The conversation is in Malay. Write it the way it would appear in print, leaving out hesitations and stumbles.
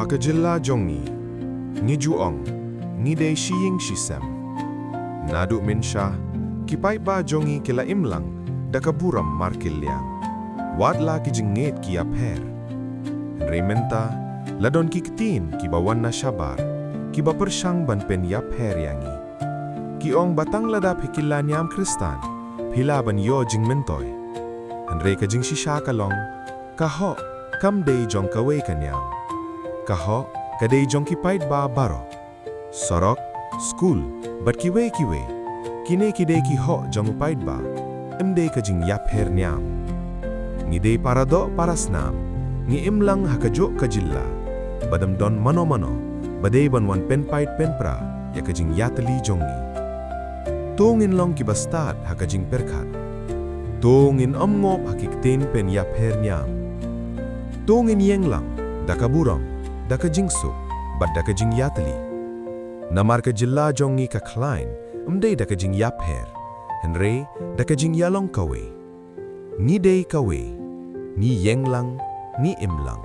Hakajilla jongi, ngi juong, ngi dei shiying shisem. Nadu minsha, kipai ba jongi kila imlang, dakaburam markiliang. Wadla ki jinget ki apher. Rementa, ladon ki ktin ki bawan na syabar, ki bapersyang ban pen yapher yangi. Ki ong batang ladap hikilan yam kristan, pila ban yo jing mentoy. Henre ka jing shisha kalong, kaho, kam dei jong kawei kanyang. Kaho, kadei jong kipaid ba baro. Sorok, school, bat kiwe, kine kidei ki ho jong upaid ba, imdei ka jing yapher nyam. Ngidei parado parasnam, ngi imlang hakajo kajilla, badam don mano-mano, badei ban wan penpaid penpra, ya ka jing yatali jongi. Tungin long ki bastad hakajing perkat. Tungin omngop hakiktin pen yapher nyam. Tungin ieng lang, dakaburam, dakajingsu, bad dakajing yatali. Namar ka jilla jongi ka klain, umday dakajing yapher, henre dakajing yalong kawei. Ngi Dei Kawei, ni ieng lang, ni im lang.